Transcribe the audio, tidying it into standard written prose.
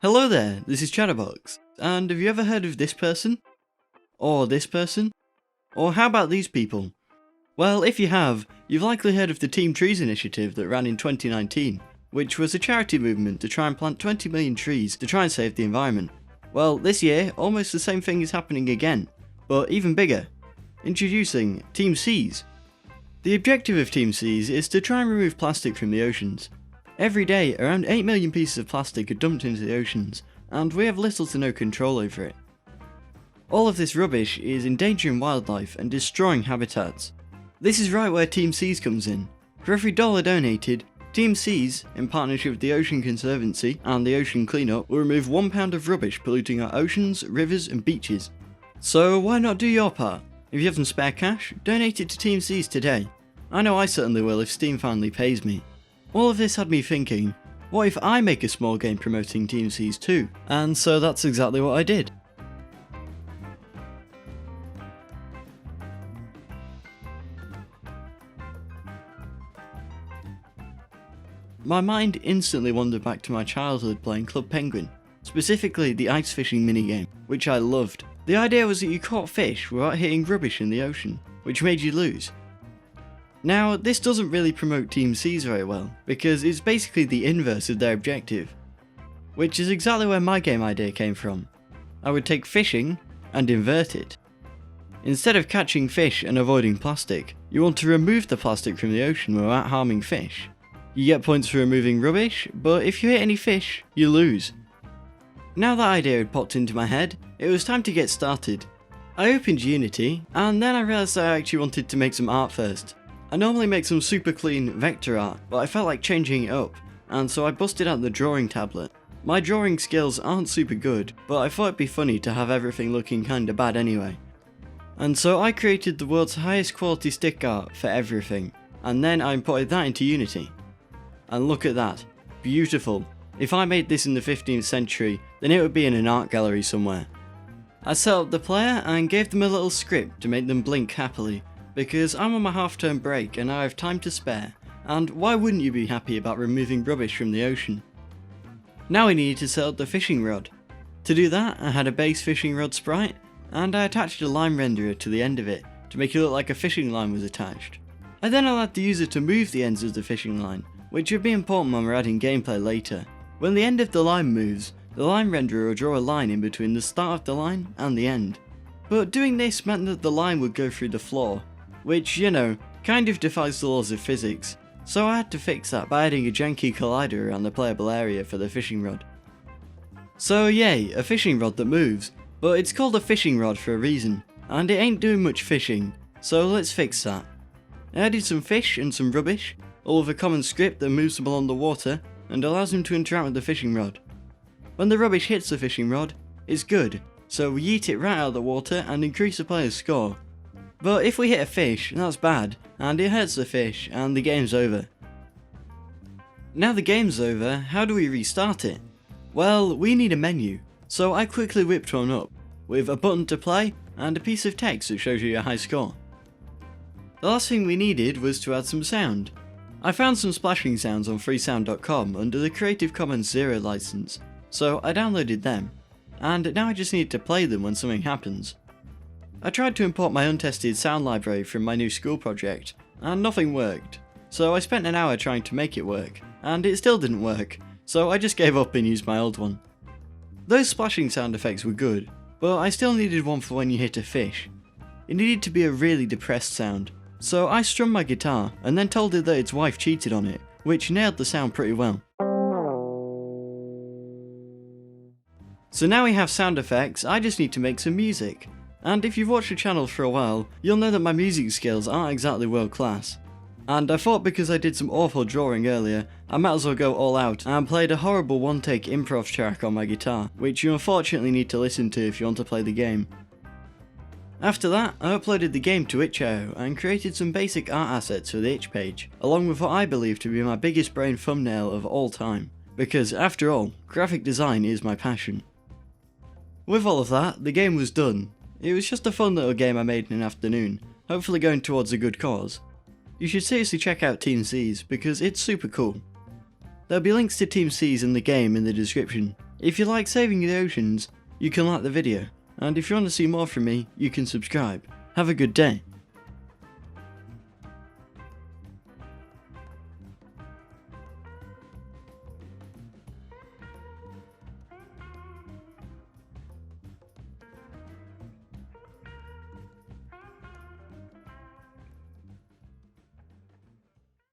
Hello there, this is Chatterbox, and have you ever heard of this person? Or this person? Or how about these people? Well, if you have, you've likely heard of the Team Trees initiative that ran in 2019, which was a charity movement to try and plant 20 million trees to try and save the environment. Well, this year, almost the same thing is happening again, but even bigger. Introducing Team Seas. The objective of Team Seas is to try and remove plastic from the oceans. Every day, around 8 million pieces of plastic are dumped into the oceans, and we have little to no control over it. All of this rubbish is endangering wildlife and destroying habitats. This is right where Team Seas comes in. For every $1 donated, Team Seas, in partnership with the Ocean Conservancy and the Ocean Cleanup, will remove £1 of rubbish polluting our oceans, rivers and beaches. So why not do your part? If you have some spare cash, donate it to Team Seas today. I know I certainly will if Steam finally pays me. All of this had me thinking, what if I make a small game promoting Team Seas too? And so that's exactly what I did. My mind instantly wandered back to my childhood playing Club Penguin, specifically the ice fishing minigame, which I loved. The idea was that you caught fish without hitting rubbish in the ocean, which made you lose. Now, this doesn't really promote Team Seas very well, because it's basically the inverse of their objective, which is exactly where my game idea came from. I would take fishing and invert it. Instead of catching fish and avoiding plastic, you want to remove the plastic from the ocean without harming fish. You get points for removing rubbish, but if you hit any fish, you lose. Now that idea had popped into my head, it was time to get started. I opened Unity, and then I realised that I actually wanted to make some art first. I normally make some super clean vector art, but I felt like changing it up, and so I busted out the drawing tablet. My drawing skills aren't super good, but I thought it'd be funny to have everything looking kinda bad anyway. And so I created the world's highest quality stick art for everything, and then I imported that into Unity. And look at that, beautiful. If I made this in the 15th century, then it would be in an art gallery somewhere. I set up the player and gave them a little script to make them blink happily, because I'm on my half-term break and I have time to spare, and why wouldn't you be happy about removing rubbish from the ocean? Now we needed to set up the fishing rod. To do that, I had a base fishing rod sprite, and I attached a line renderer to the end of it to make it look like a fishing line was attached. I then allowed the user to move the ends of the fishing line, which would be important when we're adding gameplay later. When the end of the line moves, the line renderer will draw a line in between the start of the line and the end. But doing this meant that the line would go through the floor, which, you know, kind of defies the laws of physics, so I had to fix that by adding a janky collider around the playable area for the fishing rod. So yay, a fishing rod that moves, but it's called a fishing rod for a reason, and it ain't doing much fishing, so let's fix that. I added some fish and some rubbish, all with a common script that moves them along the water and allows them to interact with the fishing rod. When the rubbish hits the fishing rod, it's good, so we yeet it right out of the water and increase the player's score. But if we hit a fish, that's bad, and it hurts the fish, and the game's over. Now the game's over, how do we restart it? Well, we need a menu, so I quickly whipped one up, with a button to play and a piece of text that shows you your high score. The last thing we needed was to add some sound. I found some splashing sounds on freesound.com under the Creative Commons 0 license, so I downloaded them, and now I just need to play them when something happens. I tried to import my untested sound library from my new school project, and nothing worked, so I spent an hour trying to make it work, and it still didn't work, so I just gave up and used my old one. Those splashing sound effects were good, but I still needed one for when you hit a fish. It needed to be a really depressed sound, so I strummed my guitar and then told it that its wife cheated on it, which nailed the sound pretty well. So now we have sound effects, I just need to make some music. And if you've watched the channel for a while, you'll know that my music skills aren't exactly world class. And I thought because I did some awful drawing earlier, I might as well go all out and played a horrible one-take improv track on my guitar, which you unfortunately need to listen to if you want to play the game. After that, I uploaded the game to itch.io and created some basic art assets for the itch page, along with what I believe to be my biggest brain thumbnail of all time, because after all, graphic design is my passion. With all of that, the game was done. It was just a fun little game I made in an afternoon, hopefully going towards a good cause. You should seriously check out Team Seas because it's super cool. There'll be links to Team Seas in the game in the description, If you like saving the oceans, you can like the video, and if you want to see more from me, you can subscribe. Have a good day.